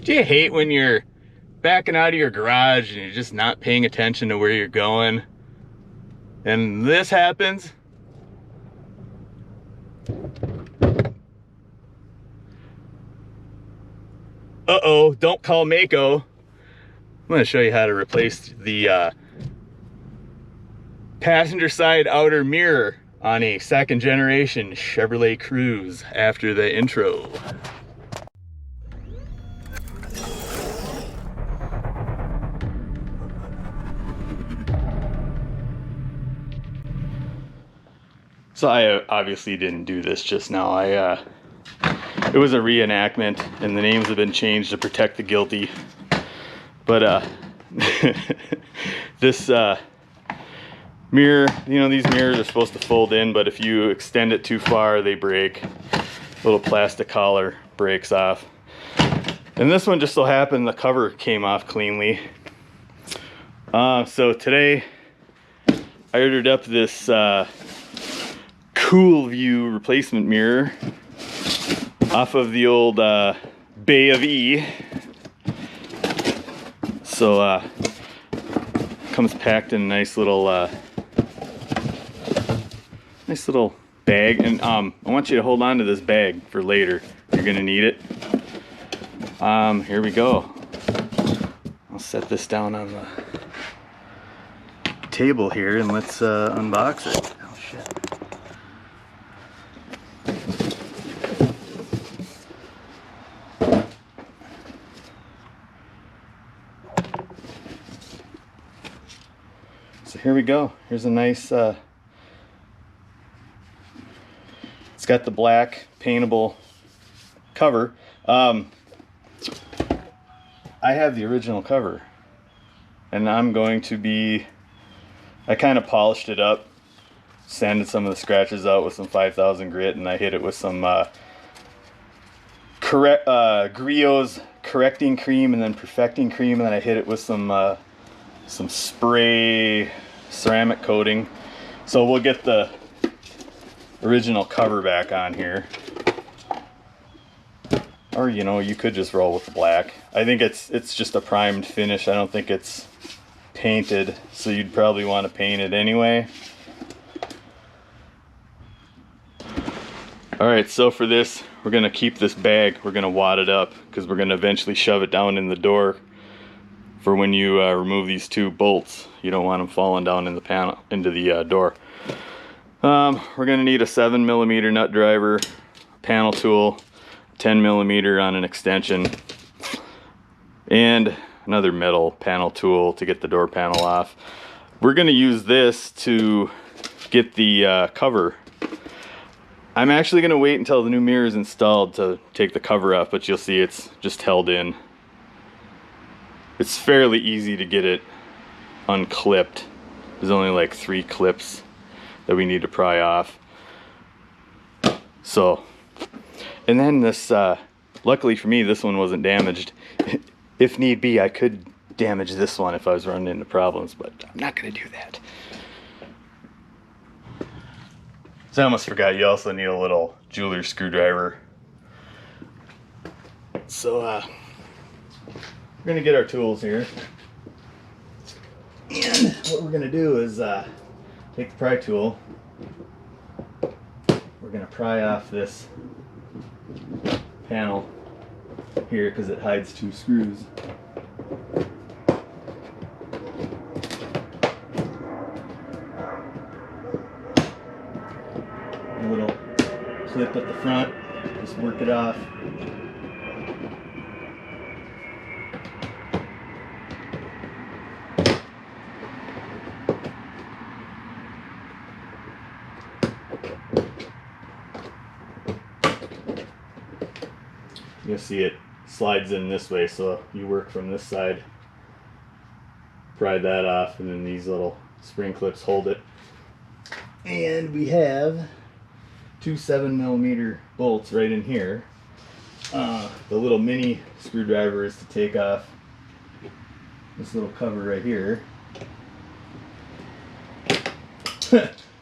Do you hate when you're backing out of your garage and you're just not paying attention to where you're going? And this happens? Uh-oh, don't call Mako. I'm gonna show you how to replace the passenger side outer mirror on a second generation Chevrolet Cruze after the intro. So I obviously didn't do this just now. It was a reenactment and the names have been changed to protect the guilty. But this mirror, you know, these mirrors are supposed to fold in, but if you extend it too far, they break. Little plastic collar breaks off. And this one just so happened the cover came off cleanly. So today I ordered up this Cool View replacement mirror off of the old Bay of E. So comes packed in a nice little bag, and I want you to hold on to this bag for later. You're gonna need it. Here we go. I'll set this down on the table here and let's unbox it. Oh shit. So here we go. Here's a nice, it's got the black paintable cover. I have the original cover and I'm going to be, I kind of polished it up, sanded some of the scratches out with some 5000 grit, and I hit it with some Griot's correcting cream and then perfecting cream, and then I hit it with some spray ceramic coating. So we'll get the original cover back on here. Or, you know, you could just roll with the black. I think it's just a primed finish. I don't think it's painted, so you'd probably want to paint it anyway. Alright, so for this, we're going to keep this bag. We're going to wad it up because we're going to eventually shove it down in the door for when you remove these two bolts. You don't want them falling down in the panel, into the door. We're going to need a 7mm nut driver, panel tool, 10mm on an extension, and another metal panel tool to get the door panel off. We're going to use this to get the cover. I'm actually going to wait until the new mirror is installed to take the cover off, but you'll see it's just held in. It's fairly easy to get it unclipped. There's only like 3 clips that we need to pry off. So, and then this, luckily for me, this one wasn't damaged. If need be, I could damage this one if I was running into problems, but I'm not going to do that. So I almost forgot, you also need a little jeweler's screwdriver. So we're going to get our tools here. And what we're going to do is take the pry tool. We're going to pry off this panel here because it hides 2 screws. A little clip at the front, just work it off. You'll see it slides in this way, so you work from this side, pry that off, and then these little spring clips hold it. And we have 2 7mm bolts right in here. The little mini screwdriver is to take off this little cover right here.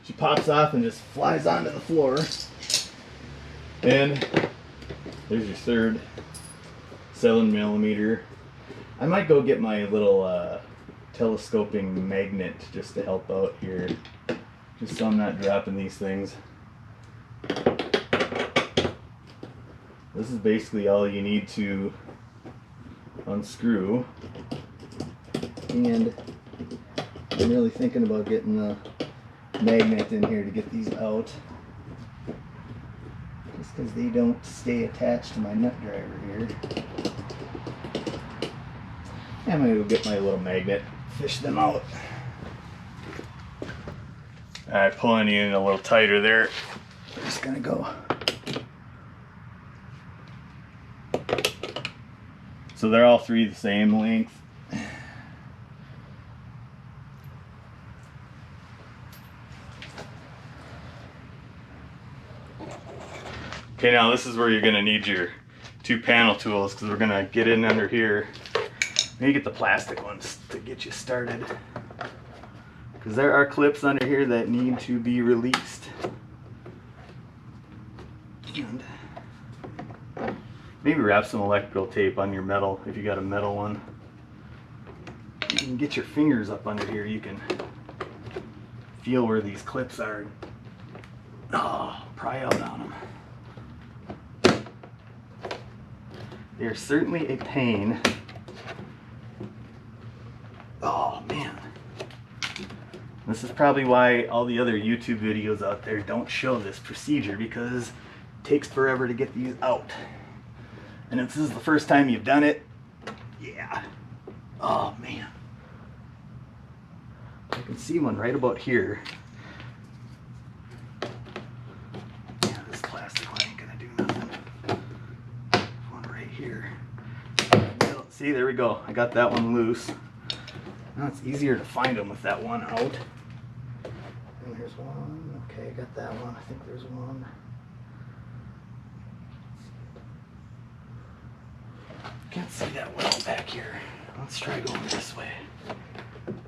She pops off and just flies onto the floor. And there's your third 7mm. I might go get my little telescoping magnet just to help out here, just so I'm not dropping these things. This is basically all you need to unscrew, and I'm really thinking about getting the magnet in here to get these out, just because they don't stay attached to my nut driver here. I'm going to go get my little magnet, fish them out. Alright, pulling you in a little tighter there. I'm just going to go. So they're all three the same length. Okay, now this is where you're going to need your 2 panel tools, because we're going to get in under here. Maybe get the plastic ones to get you started, because there are clips under here that need to be released. And maybe wrap some electrical tape on your metal if you got a metal one. You can get your fingers up under here. You can feel where these clips are. Oh, pry out on them. They're certainly a pain. Oh man. This is probably why all the other YouTube videos out there don't show this procedure, because it takes forever to get these out. And if this is the first time you've done it, yeah. Oh man. I can see one right about here. Yeah, this plastic one ain't gonna do nothing. One right here. See, there we go. I got that one loose. Now it's easier to find them with that one out. And here's one. Okay, I got that one. I think there's one. Can't see that well back here. Let's try going this way.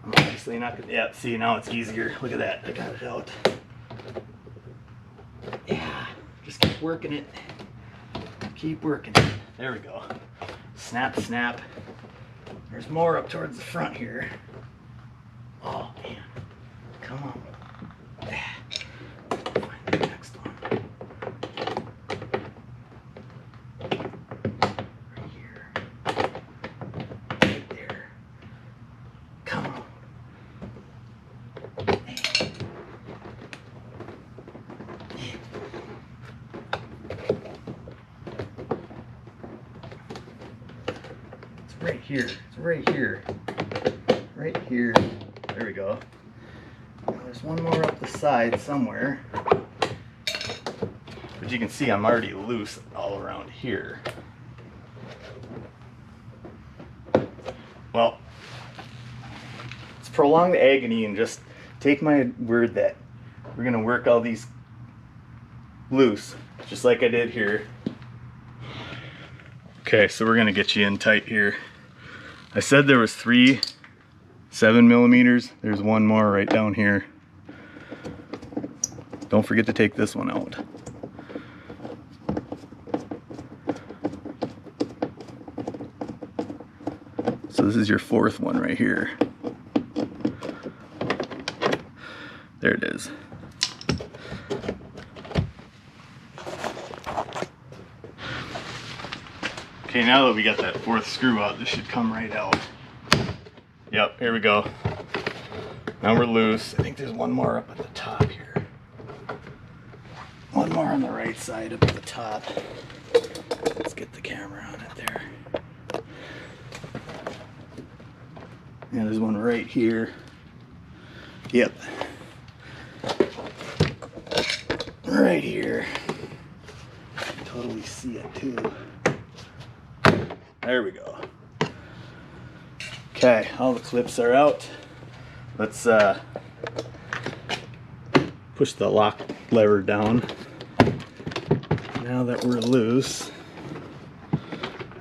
I'm obviously not gonna. Yeah, see, now it's easier. Look at that. I got it out. Yeah, just keep working it. Keep working it. There we go. Snap, snap. There's more up towards the front here. Oh man. Come on. Find the next one. Right here. Right there. Come on. It's right here. It's right here. Right here. There we go. Now there's one more up the side somewhere. But you can see I'm already loose all around here. Well, let's prolong the agony and just take my word that we're going to work all these loose, just like I did here. Okay, so we're going to get you in tight here. I said there was 3 7mm. There's one more right down here. Don't forget to take this one out. So this is your 4th one right here. There it is. Okay, now that we got that 4th screw out, this should come right out. Yep, here we go. Now we're loose. I think there's one more up at the top here. One more on the right side up at the top. Let's get the camera on it there. Yeah, there's one right here. Yep. Right here. Totally see it too. There we go. Okay, all the clips are out. Let's push the lock lever down. Now that we're loose,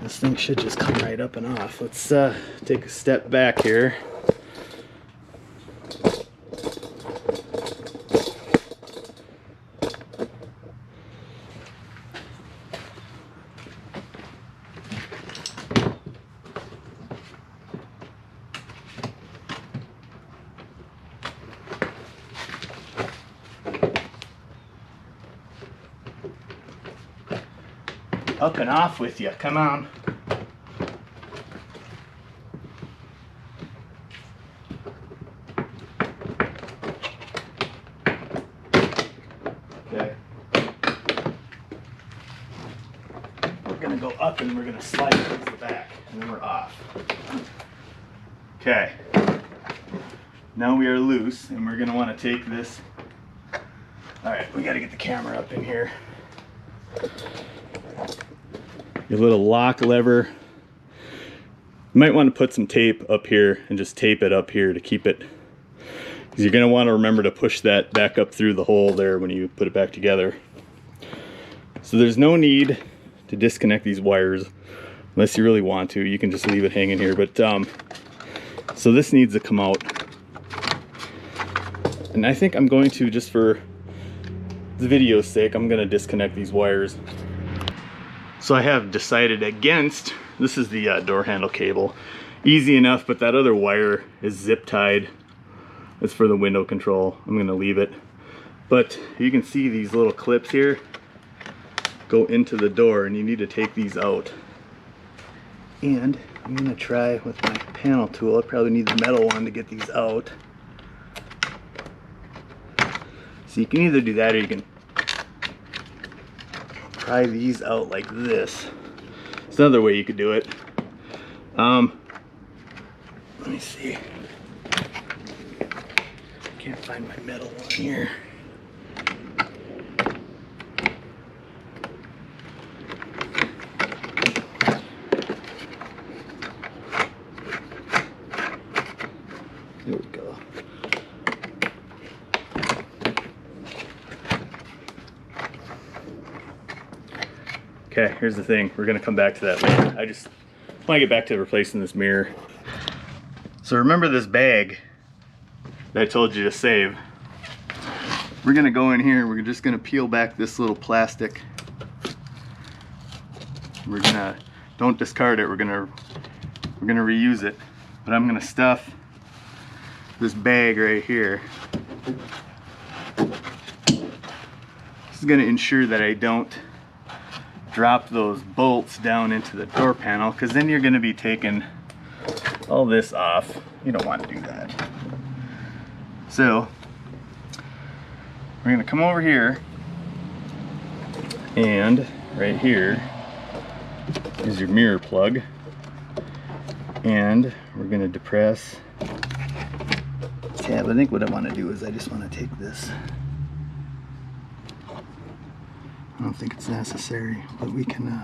this thing should just come right up and off. Let's take a step back here. Up and off with you. Come on. Okay. We're going to go up and we're going to slide towards the back. And then we're off. Okay. Now we are loose and we're going to want to take this. Alright, we got to get the camera up in here. Your little lock lever. You might want to put some tape up here and just tape it up here to keep it, because you're going to want to remember to push that back up through the hole there when you put it back together. So there's no need to disconnect these wires unless you really want to. You can just leave it hanging here, but so this needs to come out. And I think I'm going to, just for the video's sake, I'm going to disconnect these wires. So I have decided against, this is the door handle cable. Easy enough, but that other wire is zip tied. It's for the window control. I'm going to leave it. But you can see these little clips here go into the door, and you need to take these out. And I'm going to try with my panel tool. I probably need the metal one to get these out. So you can either do that or you can pry these out like this. It's another way you could do it. Let me see. Can't find my metal one here. There we go. Okay, here's the thing. We're gonna come back to that later. I just want to get back to replacing this mirror. So remember this bag that I told you to save? We're gonna go in here and we're just gonna peel back this little plastic. We're gonna, don't discard it, we're gonna reuse it. But I'm gonna stuff this bag right here. This is gonna ensure that I don't drop those bolts down into the door panel, because then you're going to be taking all this off. You don't want to do that. So we're going to come over here, and right here is your mirror plug, and we're going to depress the tab. I think what I want to do is I just want to take this. I don't think it's necessary, but we can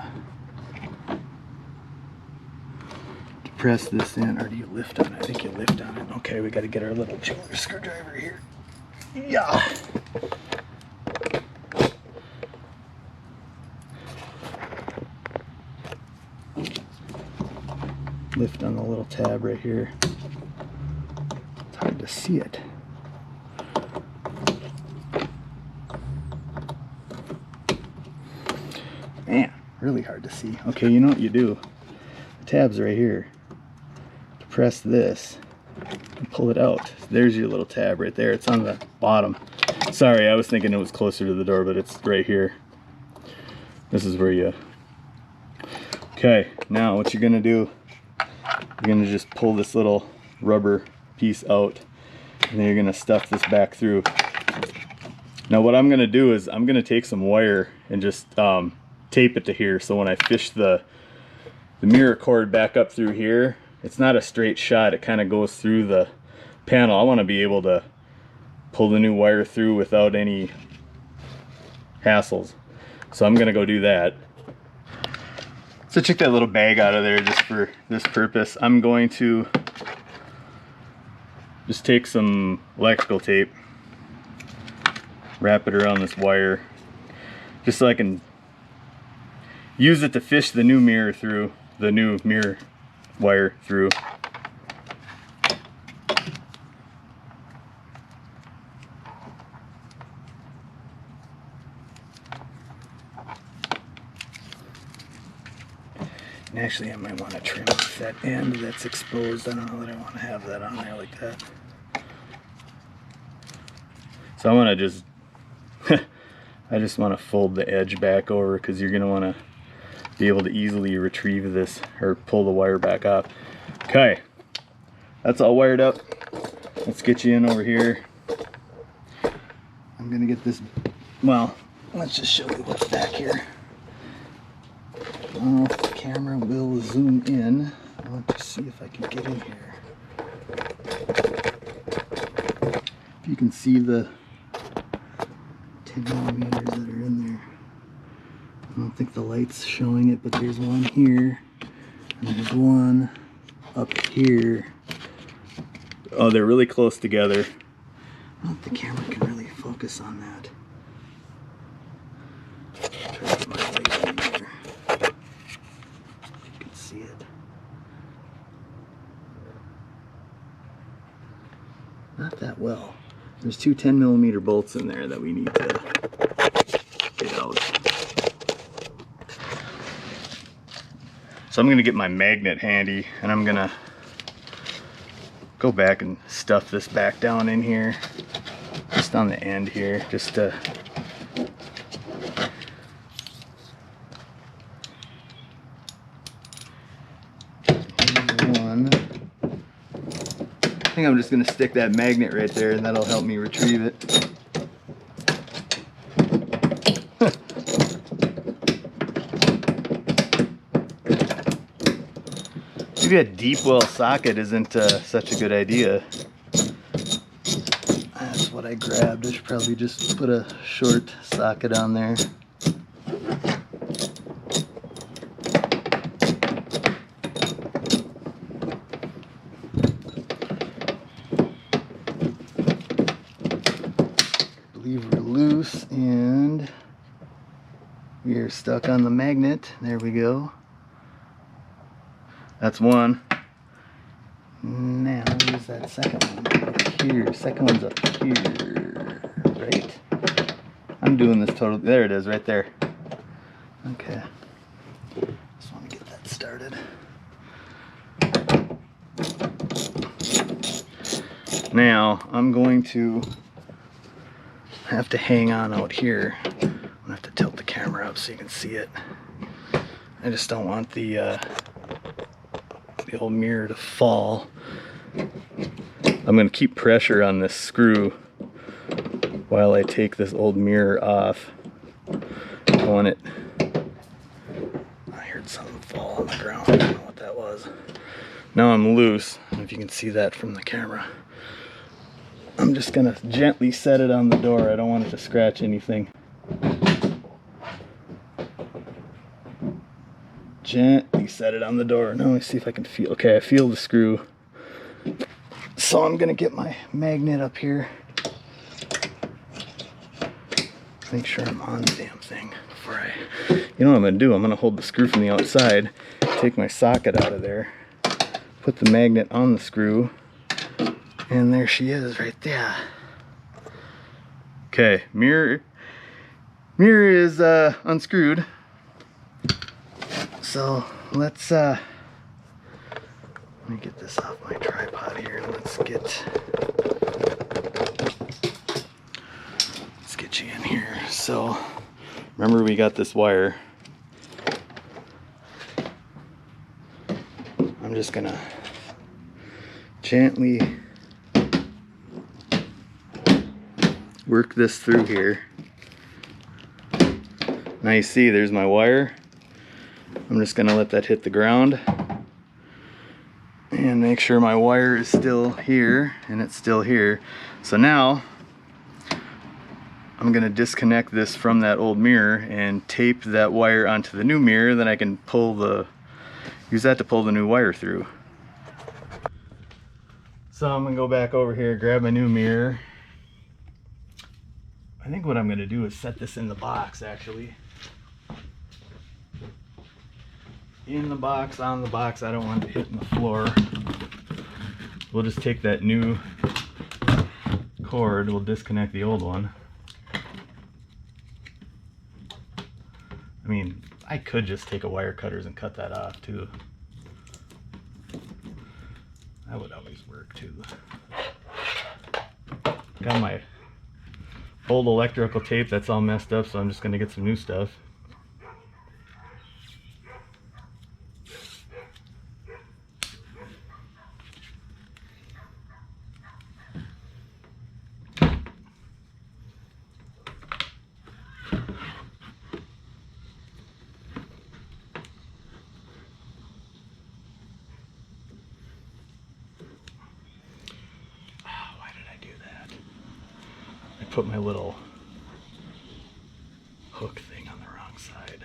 depress this in. Or do you lift on it? I think you lift on it. Okay, we got to get our little jeweler screwdriver here. Yeah. Lift on the little tab right here. It's hard to see it. Man, really hard to see. Okay, you know what you do? The tab's right here. Depress this and pull it out. There's your little tab right there. It's on the bottom. Sorry, I was thinking it was closer to the door, but it's right here. This is where you... Okay, now what you're gonna do, you're gonna just pull this little rubber piece out, and then you're gonna stuff this back through. Now what I'm gonna do is I'm gonna take some wire and just tape it to here, so when I fish the mirror cord back up through here, it's not a straight shot. It kind of goes through the panel. I want to be able to pull the new wire through without any hassles, so I'm gonna go do that. So check that little bag out of there just for this purpose. I'm going to just take some electrical tape, wrap it around this wire, just so I can use it to fish the new mirror through, the new mirror wire through. And actually I might want to trim off that end that's exposed. I don't know that I want to have that on there like that. So I want to just I just want to fold the edge back over, because you're going to want to be able to easily retrieve this or pull the wire back off. Okay, that's all wired up. Let's get you in over here. I'm gonna get this, well, let's just show you what's back here. I don't know if the camera will zoom in. I want to see if I can get in here. If you can see the 10mm that are in there. I don't think the light's showing it, but there's one here, and there's one up here. Oh, they're really close together. I don't think the camera can really focus on that. Try to get my light in there. You can see it. Not that well. There's two 10mm bolts in there that we need to get out. So I'm gonna get my magnet handy, and I'm gonna go back and stuff this back down in here, just on the end here, just to one. I think I'm just gonna stick that magnet right there, and that'll help me retrieve it. Maybe a deep well socket isn't such a good idea. That's what I grabbed. I should probably just put a short socket on there. I believe we're loose and we are stuck on the magnet. There we go. That's one. Now, where's that second one? Up here. Second one's up here. Right? I'm doing this totally. There it is, right there. Okay. Just want to get that started. Now, I'm going to have to hang on out here. I'm going to have to tilt the camera up so you can see it. I just don't want the old mirror to fall. I'm going to keep pressure on this screw while I take this old mirror off. I want it. I heard something fall on the ground. I don't know what that was. Now I'm loose. I don't know if you can see that from the camera. I'm just going to gently set it on the door. I don't want it to scratch anything. Gently set it on the door. Now let me see if I can feel. Okay, I feel the screw. So I'm gonna get my magnet up here. Make sure I'm on the damn thing before I. You know what I'm gonna do? I'm gonna hold the screw from the outside, take my socket out of there, put the magnet on the screw, and there she is right there. Okay, mirror is unscrewed. So let's let me get this off my tripod here, and let's get you in here. So remember, we got this wire. I'm just gonna gently work this through here. Now you see there's my wire. I'm just gonna let that hit the ground and make sure my wire is still here, and it's still here. So now I'm gonna disconnect this from that old mirror and tape that wire onto the new mirror. Then I can use that to pull the new wire through. So I'm gonna go back over here, grab my new mirror. I think what I'm gonna do is set this in the box, actually. In the box, on the box. I don't want it hitting the floor. We'll just take that new cord, we'll disconnect the old one. I mean, I could just take a wire cutters and cut that off too. That would always work too. Got my old electrical tape that's all messed up, so I'm just gonna get some new stuff. put my little hook thing on the wrong side.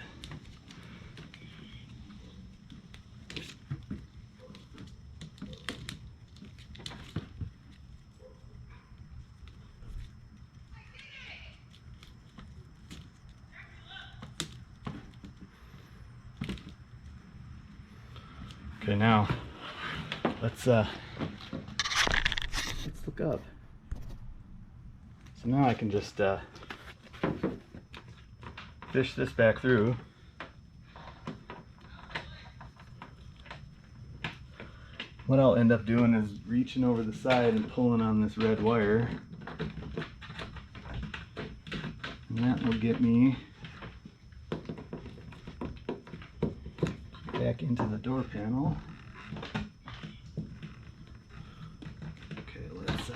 Okay, now let's look up. So now I can just fish this back through. What I'll end up doing is reaching over the side and pulling on this red wire, and that will get me back into the door panel. Okay, let's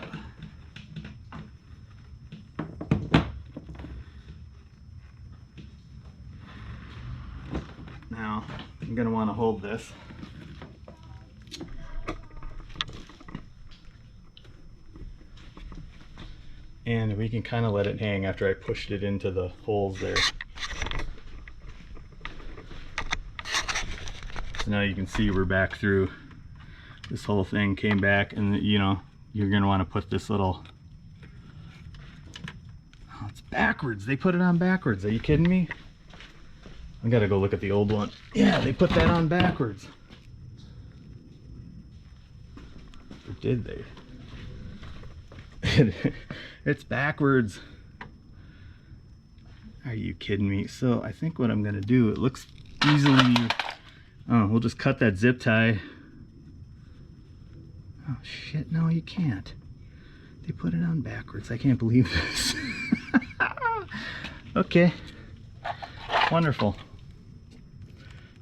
now I'm going to want to hold this. And we can kind of let it hang after I pushed it into the holes there. So now you can see we're back through. This whole thing came back, and you know, you're going to want to put this little... Oh, it's backwards. They put it on backwards. Are you kidding me? I gotta go look at the old one. Yeah, they put that on backwards. Or did they? It's backwards. Are you kidding me? So I think what I'm gonna do, it looks easily... Oh, we'll just cut that zip tie. Oh shit, no you can't. They put it on backwards. I can't believe this. Okay. Wonderful.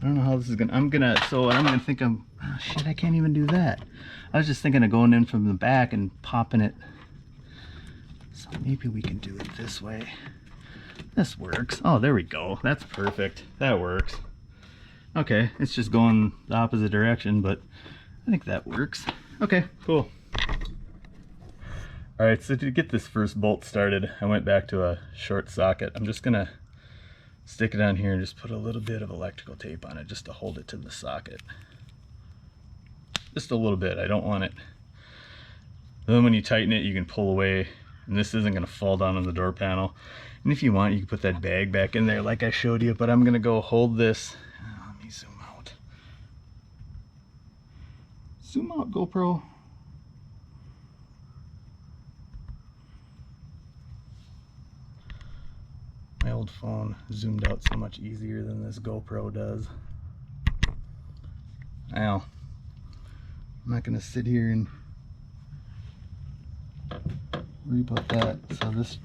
I don't know how this is gonna, so what I'm gonna think oh shit, I can't even do that. I was just thinking of going in from the back and popping it. So maybe we can do it this way. This works. Oh, there we go. That's perfect. That works. Okay, it's just going the opposite direction, but I think that works. Okay, cool. All right, so to get this first bolt started, I went back to a short socket. I'm just gonna stick it on here and just put a little bit of electrical tape on it just to hold it to the socket. Just a little bit, I don't want it. Then when you tighten it, you can pull away, and this isn't gonna fall down on the door panel. And if you want, you can put that bag back in there like I showed you, but I'm gonna go hold this. Let me zoom out. Zoom out, GoPro. My old phone zoomed out so much easier than this GoPro does. Now, I'm not gonna sit here and re-put that. So this,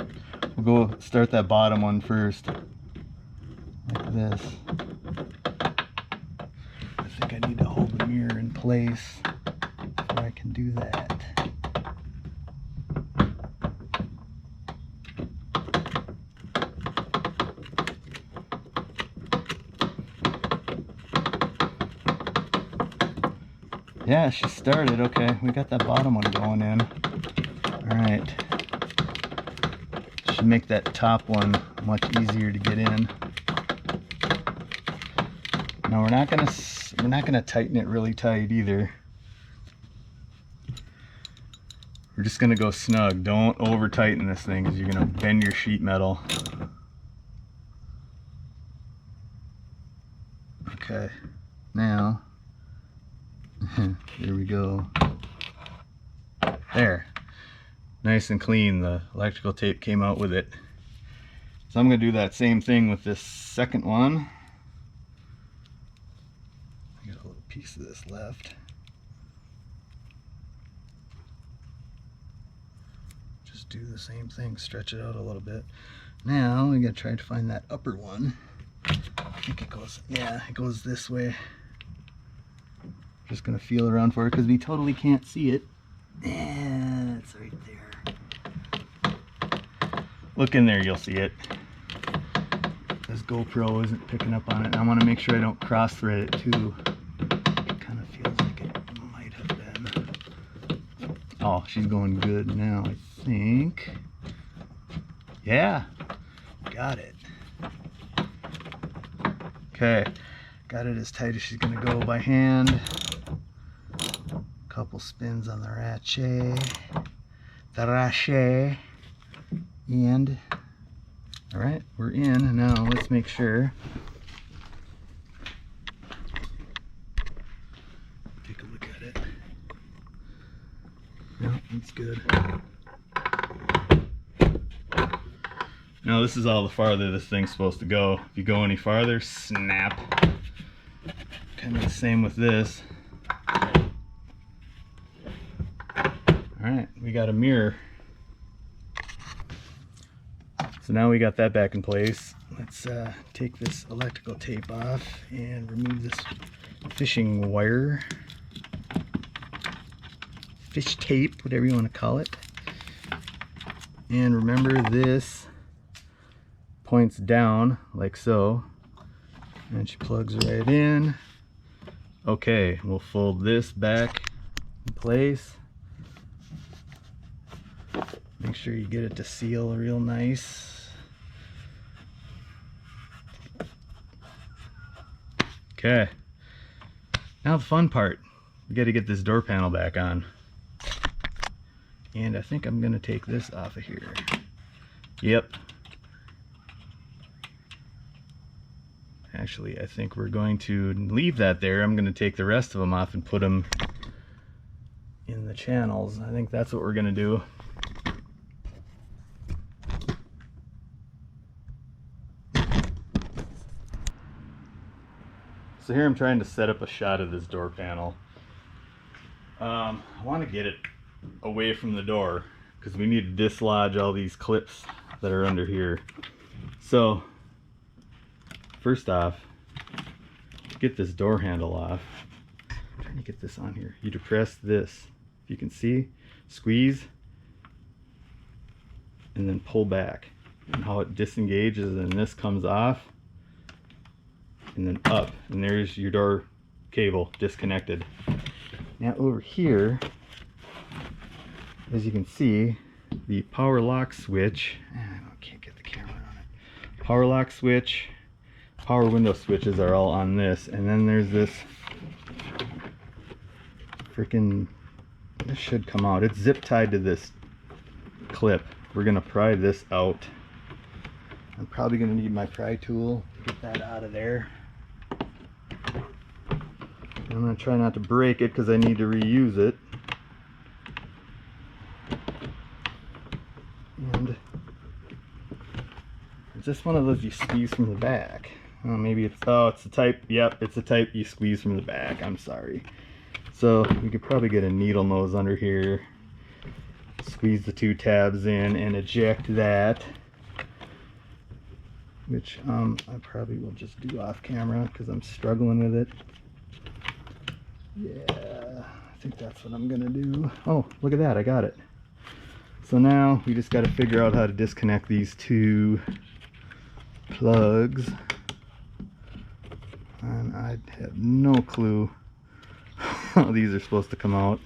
we'll go start that bottom one first, like this. I think I need to hold the mirror in place before I can do that. Yeah, she started. Okay, we got that bottom one going in. All right. Should make that top one much easier to get in. Now we're not gonna tighten it really tight either. We're just gonna go snug. Don't over tighten this thing because you're gonna bend your sheet metal. Okay, now. There we go. There. Nice and clean. The electrical tape came out with it. So I'm going to do that same thing with this second one. I got a little piece of this left. Just do the same thing. Stretch it out a little bit. Now we got to try to find that upper one. I think it goes, yeah, it goes this way. Just gonna feel around for it because we totally can't see it. Yeah, it's right there. Look in there, you'll see it. This GoPro isn't picking up on it. I want to make sure I don't cross thread it too. It kind of feels like it might have been. Oh, she's going good now, I think. Yeah, got it. Okay, got it as tight as she's gonna go by hand. Couple spins on the ratchet, and all right, we're in. Now let's make sure. Take a look at it. No, that's good. Now this is all the farther this thing's supposed to go. If you go any farther, snap. Kind of the same with this. Alright, we got a mirror. So now we got that back in place. Let's take this electrical tape off and remove this fishing wire. Fish tape, whatever you want to call it. And remember, this points down like so, and she plugs right in. Okay, we'll fold this back in place. Make sure you get it to seal real nice. Okay, now the fun part. We got to get this door panel back on. And I think I'm going to take this off of here. Yep. Actually, I think we're going to leave that there. I'm going to take the rest of them off and put them in the channels. I think that's what we're going to do. So here I'm trying to set up a shot of this door panel. I want to get it away from the door because we need to dislodge all these clips that are under here. So first off, get this door handle off. I'm trying to get this on here. You depress this, if you can see, squeeze, and then pull back. And how it disengages, and this comes off, and then up, and there's your door cable disconnected. Now over here, as you can see, the power lock switch, I can't get the camera on it. Power lock switch, power window switches are all on this, and then there's this freaking, this should come out. It's zip tied to this clip. We're gonna pry this out. I'm probably gonna need my pry tool to get that out of there. I'm gonna try not to break it because I need to reuse it. And is this one of those you squeeze from the back? Oh, maybe it's, oh, it's the type, yep, it's the type you squeeze from the back. I'm sorry. So we could probably get a needle nose under here, squeeze the two tabs in and eject that, which I probably will just do off camera because I'm struggling with it. Yeah, I think that's what I'm gonna do. Oh, look at that, I got it. So now we just got to figure out how to disconnect these two plugs, and I have no clue how these are supposed to come out.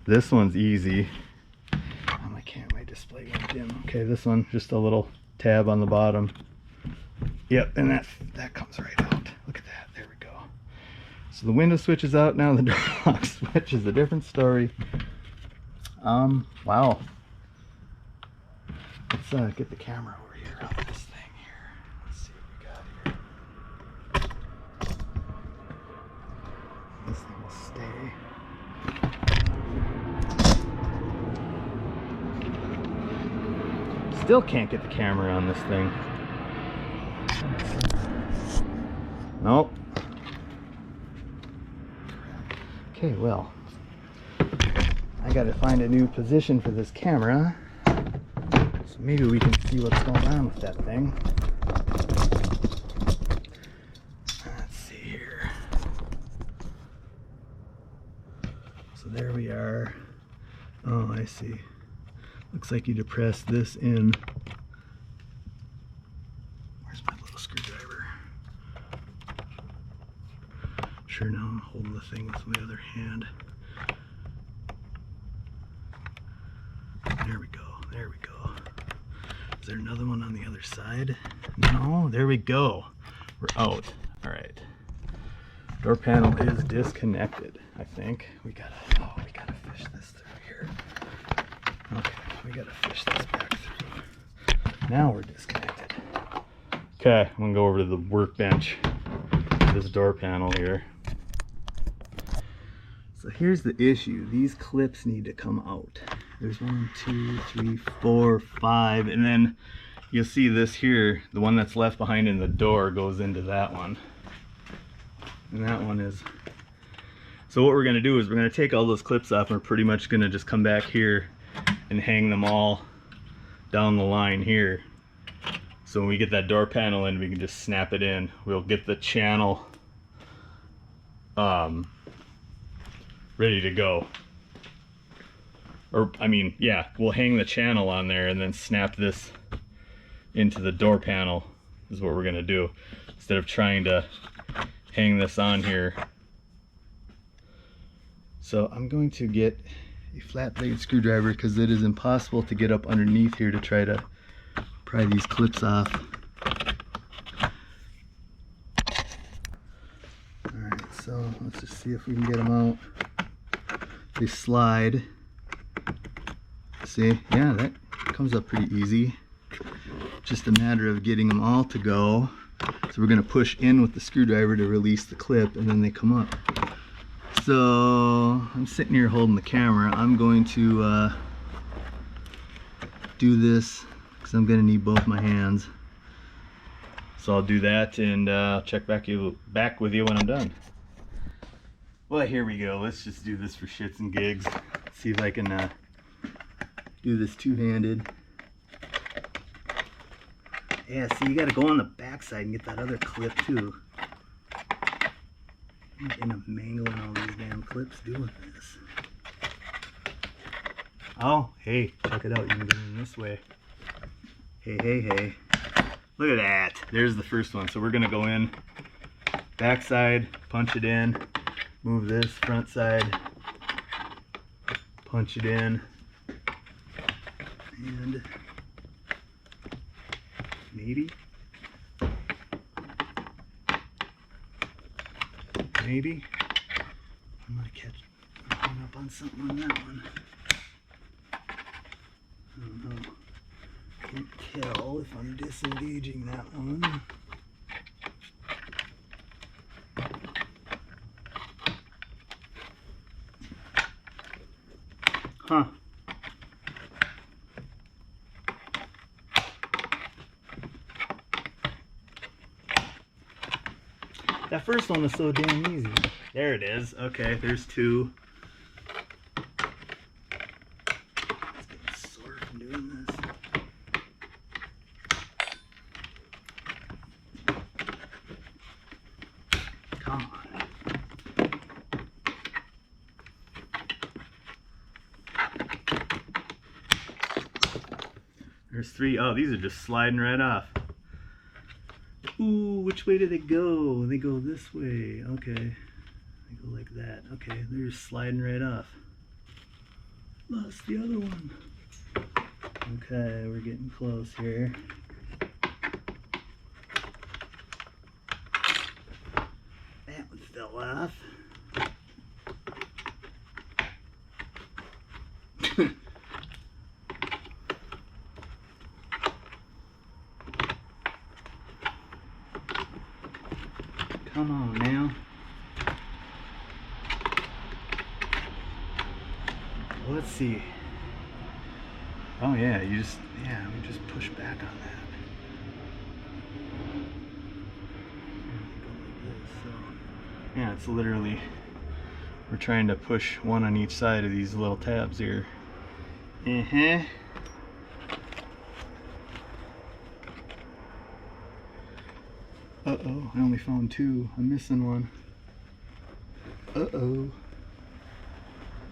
This one's easy. Oh, my display went dim. Okay, this one, just a little tab on the bottom. Yep, and that comes right out. Look at that, there we go. So the window switch is out now, the door lock switch is a different story. Wow. Let's get the camera over here on this thing here. Let's see what we got here. This thing will stay. Still can't get the camera on this thing. Nope. Okay, well, I gotta find a new position for this camera, so maybe we can see what's going on with that thing. Let's see here. So there we are. Oh, I see. Looks like you depress this in. Where's my little screwdriver? Sure, now I'm holding the thing with my other hand. There we go, there we go. there another one on the other side? No, there we go. We're out. All right. Door panel is disconnected, I think. We gotta fish this through here. Okay, we gotta fish this back through. Now we're disconnected. Okay, I'm gonna go over to the workbench. This door panel here. So here's the issue. These clips need to come out. There's 1, 2, 3, 4, 5, and then you'll see this here, the one that's left behind in the door goes into that one. And that one is... So what we're gonna do is we're gonna take all those clips off and we're pretty much gonna just come back here and hang them all down the line here. So when we get that door panel in, we can just snap it in. We'll get the channel ready to go. Or, I mean, yeah, we'll hang the channel on there and then snap this into the door panel is what we're gonna do. Instead of trying to hang this on here. So I'm going to get a flat blade screwdriver because it is impossible to get up underneath here to try to pry these clips off. Alright, so let's just see if we can get them out. They slide. See, yeah, that comes up pretty easy. Just a matter of getting them all to go. So we're going to push in with the screwdriver to release the clip and then they come up. So I'm sitting here holding the camera. I'm going to do this because I'm going to need both my hands. So I'll do that and check back with you when I'm done. Well, here we go. Let's just do this for shits and gigs. See if I can do this two-handed. Yeah, see, you got to go on the back side and get that other clip too. I'm end up mangling all these damn clips doing this. Oh, hey, check it out. You can get in this way. Hey, hey, hey. Look at that. There's the first one. So we're going to go in back side, punch it in, move this front side, punch it in, and maybe I'm gonna hang up on something on that one. I don't know. Can't tell if I'm disengaging that one. Huh. That first one was so damn easy. There it is. Okay, there's two. It's getting sore from doing this. Come on. There's three. Oh, these are just sliding right off. Ooh, which way do they go? They go this way. Okay. They go like that. Okay, they're just sliding right off. Lost the other one. Okay, we're getting close here. That one fell off. Come on now. Let's see. Oh yeah, we just push back on that. Yeah, it's literally, we're trying to push one on each side of these little tabs here. Uh-oh, I only found two. I'm missing one. Uh-oh. I'm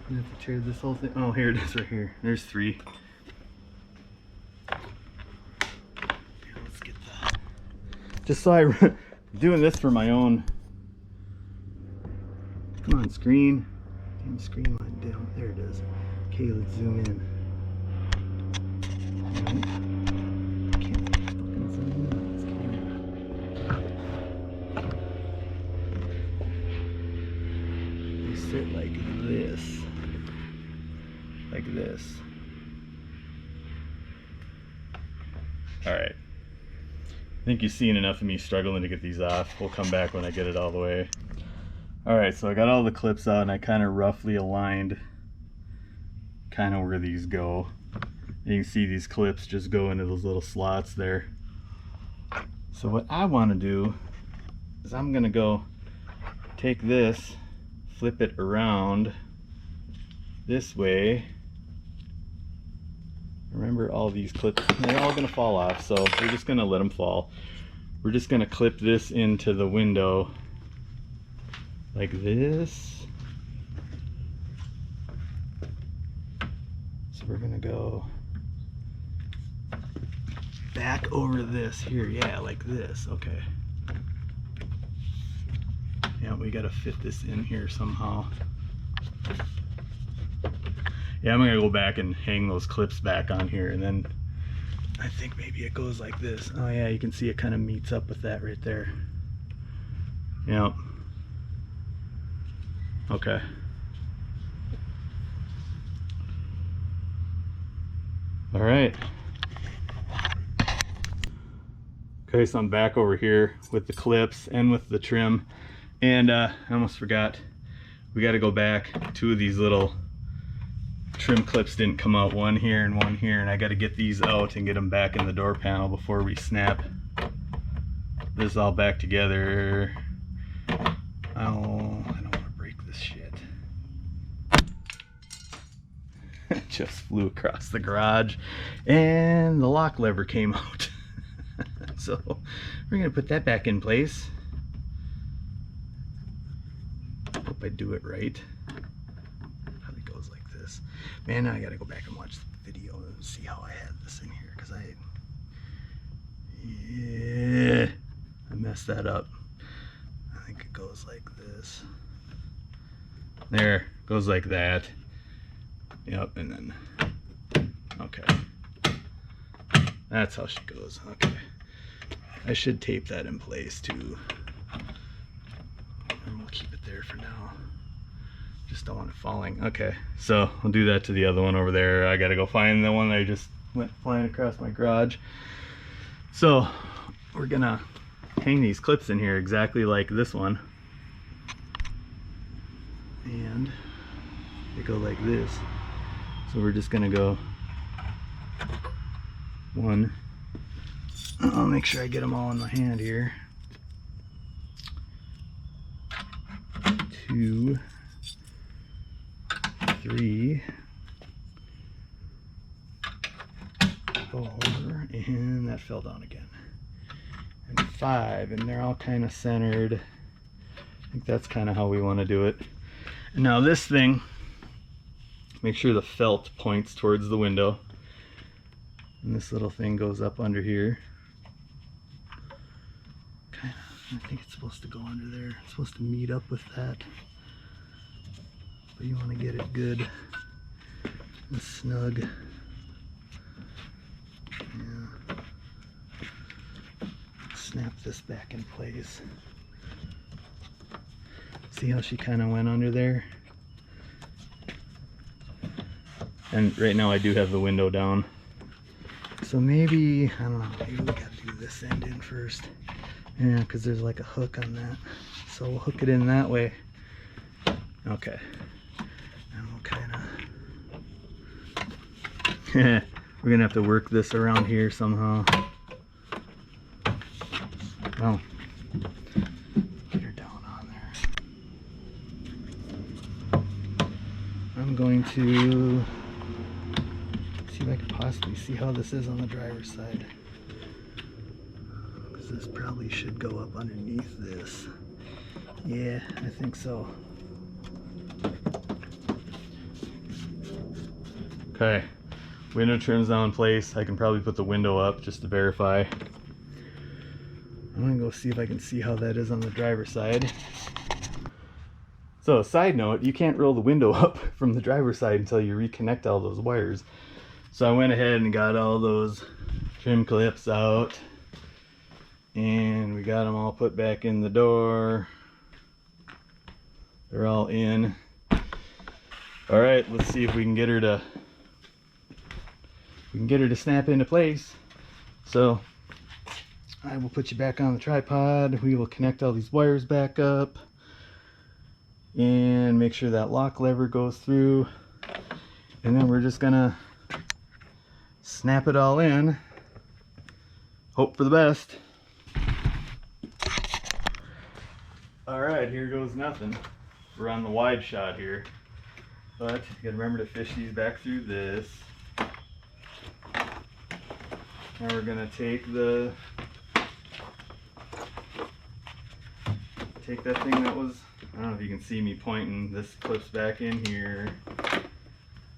gonna have to tear this whole thing. Oh, here it is right here. There's three. Here, let's get that. Just so I'm doing this for my own. Come on, screen. Damn screen line down. There it is. Okay, let's zoom in. All right. sit like this. Like this. Alright. I think you've seen enough of me struggling to get these off. We'll come back when I get it all the way. Alright, so I got all the clips out and I kind of roughly aligned kind of where these go. And you can see these clips just go into those little slots there. So what I want to do is I'm going to go take this, flip it around this way. Remember, all these clips, they're all going to fall off, so we're just going to let them fall. We're just going to clip this into the window like this. So we're going to go back over this here, yeah, like this. Okay. Yeah, we got to fit this in here somehow. Yeah, I'm gonna go back and hang those clips back on here, and then I think maybe it goes like this. Oh yeah, you can see it kind of meets up with that right there. Yep. Okay. All right. Okay, so I'm back over here with the clips and with the trim, and I almost forgot, we got to go back. Two of these little trim clips didn't come out, one here and one here, and I got to get these out and get them back in the door panel before we snap this all back together. Oh, I don't want to break this shit. It just flew across the garage and the lock lever came out. So we're gonna put that back in place. Hope I do it right. Probably goes like this. Man, now I gotta go back and watch the video and see how I had this in here, because I messed that up. I think it goes like this. There, goes like that. Yep, and then, okay. That's how she goes, okay. I should tape that in place too. And we'll keep it there for now. Just don't want it falling. Okay, so I'll do that to the other one over there. I gotta go find the one that I just went flying across my garage. So we're gonna hang these clips in here exactly like this one. And they go like this. So we're just gonna go one. I'll make sure I get them all in my hand here. 2, 3, 4, and that fell down again. And 5, and they're all kind of centered. I think that's kind of how we want to do it. And now this thing, make sure the felt points towards the window. And this little thing goes up under here. Kind of, I think it's supposed to go under there. It's supposed to meet up with that. But you want to get it good and snug. Yeah. Snap this back in place. See how she kind of went under there? And right now I do have the window down. So maybe, I don't know, maybe we gotta do this end in first. Yeah, because there's like a hook on that. So we'll hook it in that way. Okay. And we'll kind of... We're gonna have to work this around here somehow. Well, get her down on there. I'm going to see if I can possibly see how this is on the driver's side. Because this probably should go up underneath this. Yeah, I think so. Okay, window trim's now in place. I can probably put the window up just to verify. I'm gonna go see if I can see how that is on the driver's side. So, side note, you can't roll the window up from the driver's side until you reconnect all those wires. So I went ahead and got all those trim clips out, and we got them all put back in the door. They're all in. All right, let's see if we can get her to snap into place. So I will put you back on the tripod. We will connect all these wires back up and make sure that lock lever goes through, and then we're just gonna snap it all in. Hope for the best. All right, here goes nothing. We're on the wide shot here, but you gotta remember to fish these back through this. Now we're gonna take that thing that was, I don't know if you can see me pointing, this clips back in here.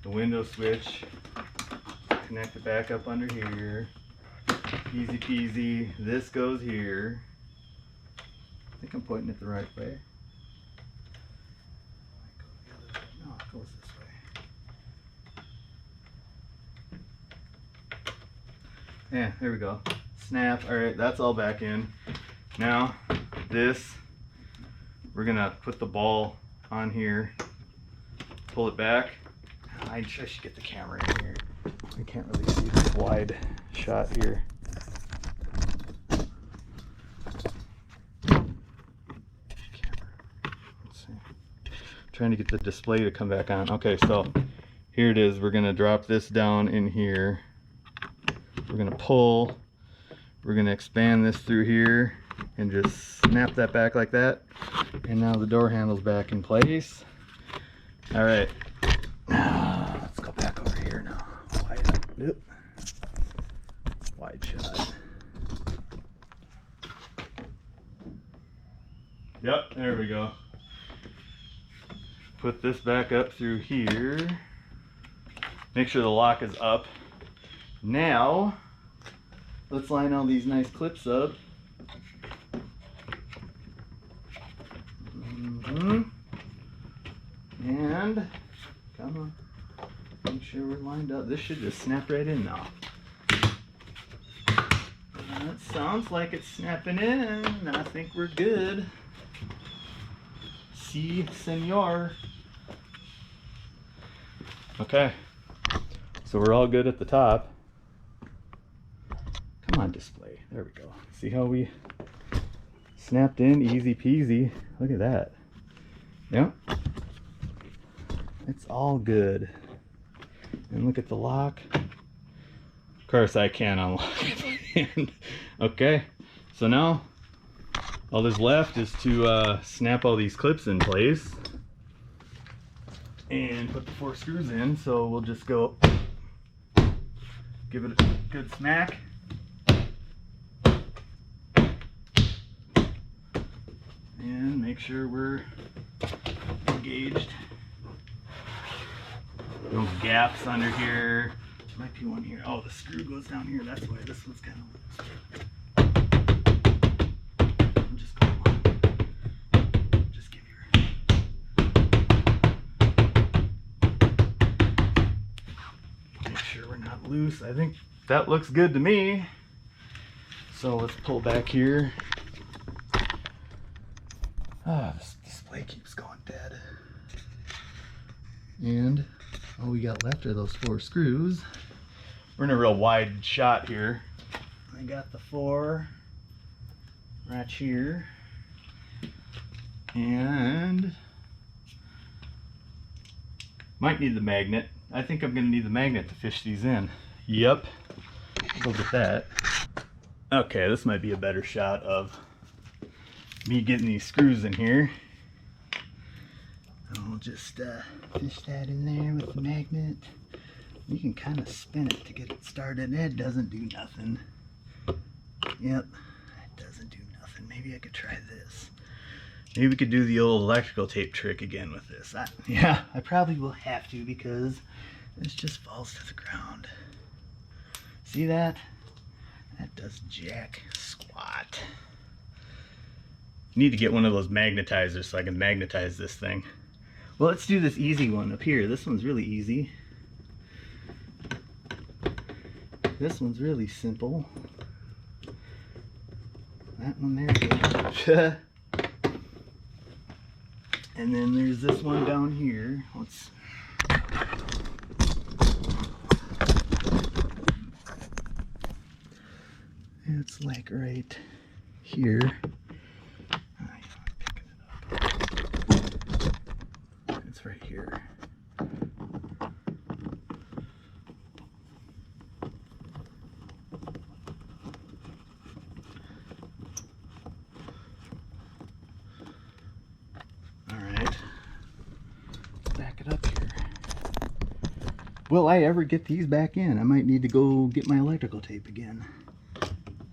The window switch, connect it back up under here. Easy peasy. This goes here. I think I'm pointing it the right way. No, it goes this way. Yeah, there we go. Snap. All right, that's all back in. Now, this, we're gonna put the ball on here, pull it back. I should get the camera in here. I can't really see this wide shot here. Let's see. Trying to get the display to come back on. Okay, so here it is. We're gonna drop this down in here. We're gonna pull. We're gonna expand this through here and just snap that back like that. And now the door handle's back in place. All right, let's go back over here now. Wide shot. Yep, there we go. Put this back up through here. Make sure the lock is up. Now, let's line all these nice clips up. And come on, make sure we're lined up. This should just snap right in now. That sounds like it's snapping in. I think we're good. Si, senor. Okay, so we're all good at the top. Come on, display. There we go. See how we snapped in, easy peasy. Look at that. Yep. It's all good. And look at the lock. Of course I can't unlock it. Okay, so now all that's left is to snap all these clips in place and put the 4 screws in. So we'll just go give it a good smack. And make sure we're engaged. No gaps under here. There might be one here. Oh, the screw goes down here. That's why this one's kind of loose. I'm just going on. Just give your. Make sure we're not loose. I think that looks good to me. So let's pull back here. Ah, this display keeps going dead. And all we got left are those 4 screws. We're in a real wide shot here. I got the 4 right here. And might need the magnet. I think I'm gonna need the magnet to fish these in. Yep, look at that. Okay, this might be a better shot of me getting these screws in here. I'll just fish that in there with the magnet. You can kind of spin it to get it started. It doesn't do nothing. Yep, it doesn't do nothing. Maybe I could try this. Maybe we could do the old electrical tape trick again with this. Yeah, I probably will have to because this just falls to the ground. See that? That does jack squat. Need to get one of those magnetizers so I can magnetize this thing. Well, let's do this easy one up here. This one's really easy. This one's really simple. That one there. And then there's this one down here. it's like right here. It's right here. Alright. Back it up here. Will I ever get these back in? I might need to go get my electrical tape again.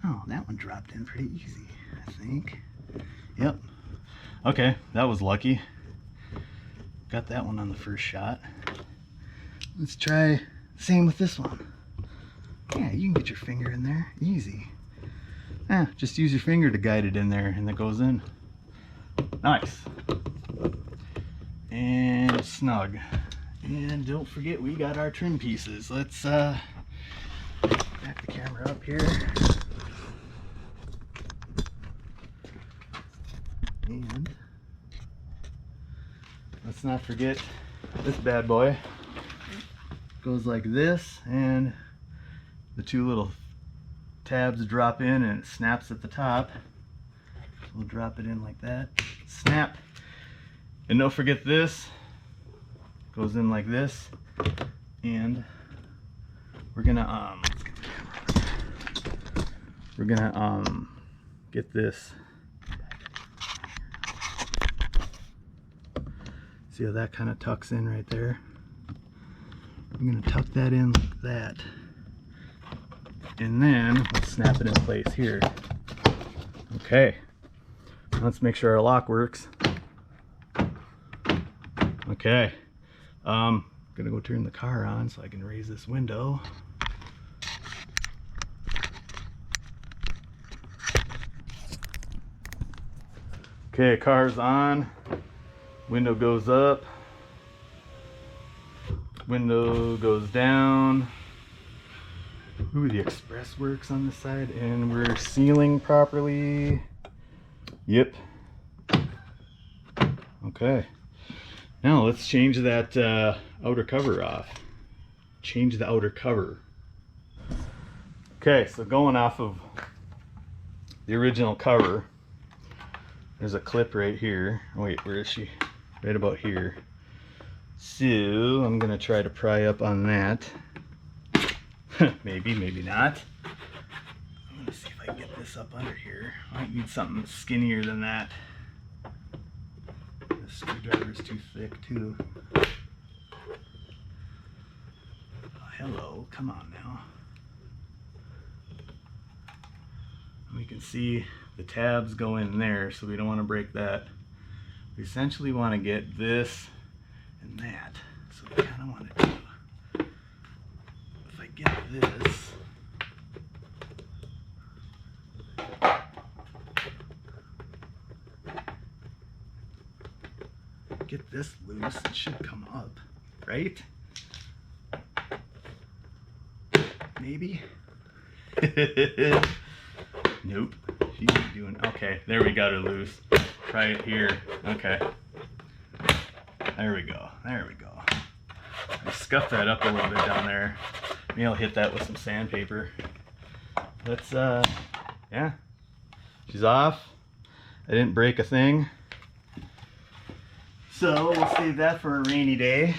Oh, that one dropped in pretty easy, I think. Yep. Okay, that was lucky. Got that one on the first shot. Let's try same with this one. Yeah, you can get your finger in there, easy. Yeah, just use your finger to guide it in there and it goes in. Nice. And snug. And don't forget we got our trim pieces. Let's back the camera up here. And let's not forget this bad boy. Goes like this, and the two little tabs drop in and it snaps at the top. We'll drop it in like that. Snap. And don't forget this. Goes in like this. And we're gonna get this. See how that kind of tucks in right there? I'm going to tuck that in like that. And then we'll snap it in place here. Okay. Let's make sure our lock works. Okay. I'm going to go turn the car on so I can raise this window. Okay, car's on. Window goes up. Window goes down. Ooh, the express works on this side, and we're sealing properly. Yep. Okay. Now let's change that outer cover off. Change the outer cover. Okay, so going off of the original cover, there's a clip right here. Oh, wait, where is she? Right about here. So I'm gonna try to pry up on that. Maybe, maybe not. I'm gonna see if I can get this up under here. I might need something skinnier than that. The screwdriver's too thick too. Oh, hello, come on now. We can see the tabs go in there, so we don't want to break that. We essentially want to get this and that. So we kind of want to do, if I get this, get this loose, it should come up, right? Maybe? Nope. She's doing, okay, there we got her loose. Try it here. Okay. There we go. There we go. I scuffed that up a little bit down there. Maybe I'll hit that with some sandpaper. Let's, yeah. She's off. I didn't break a thing. So we'll save that for a rainy day.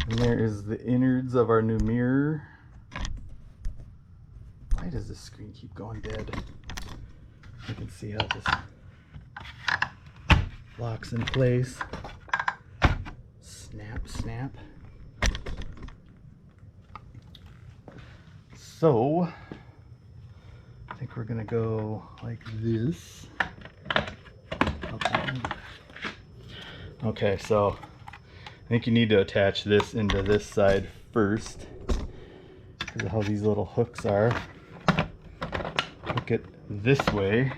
And there is the innards of our new mirror. Why does this screen keep going dead? You can see how this locks in place. Snap, snap. So, I think we're gonna go like this. Okay, so I think you need to attach this into this side first because of how these little hooks are. Hook it this way,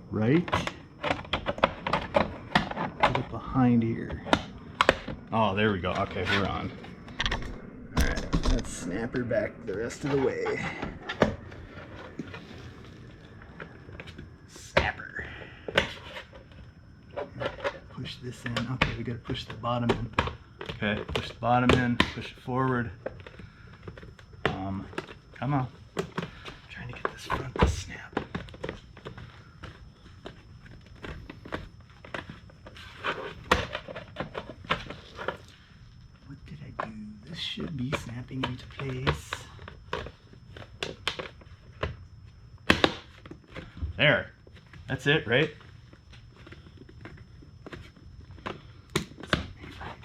right? Put it behind here. Oh, there we go. Okay, we're on. Alright, let's snap her back the rest of the way. Snap her. Push this in. Okay, we gotta push the bottom in. Okay, push the bottom in, push it forward. Come on. I'm trying to get this front to snap. What did I do? This should be snapping into place. There. That's it, right? Right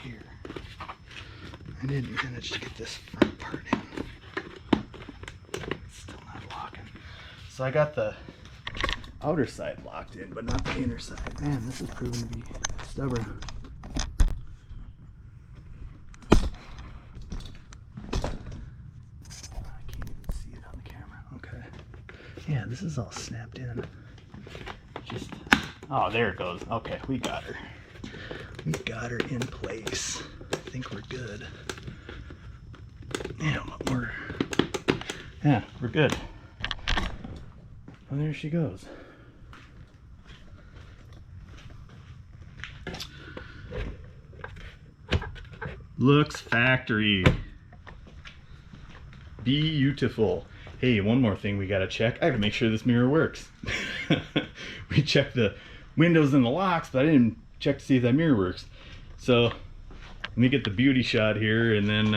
here. I didn't manage to get this front part in. It's still not locking. So I got the outer side locked in, but not the inner side. Man, this is proving to be stubborn. I can't even see it on the camera. Okay. Yeah, this is all snapped in. Just, oh, there it goes. Okay, we got her. We got her in place. I think we're good. Yeah, we're good. Well, there she goes. Looks factory. Beautiful. Hey, one more thing we gotta check. I gotta make sure this mirror works. We checked the windows and the locks, but I didn't check to see if that mirror works. So let me get the beauty shot here, and then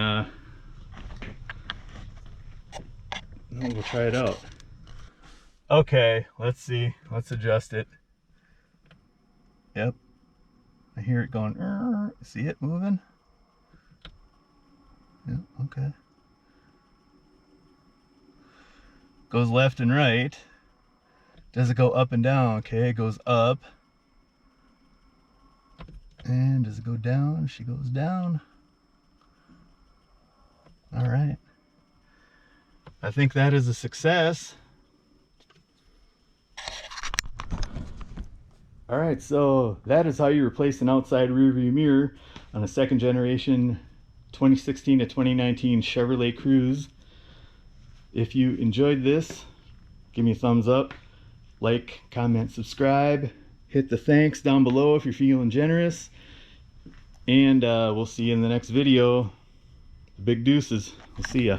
we'll try it out. Okay, let's see. Let's adjust it. Yep. I hear it going. See it moving? Yeah, okay. Goes left and right. Does it go up and down? Okay, it goes up. And does it go down? She goes down. All right. I think that is a success. All right, so that is how you replace an outside rear view mirror on a second generation 2016 to 2019 Chevrolet Cruze. If you enjoyed this, give me a thumbs up, like, comment, subscribe, hit the thanks down below if you're feeling generous, and we'll see you in the next video. Big deuces. We'll see ya.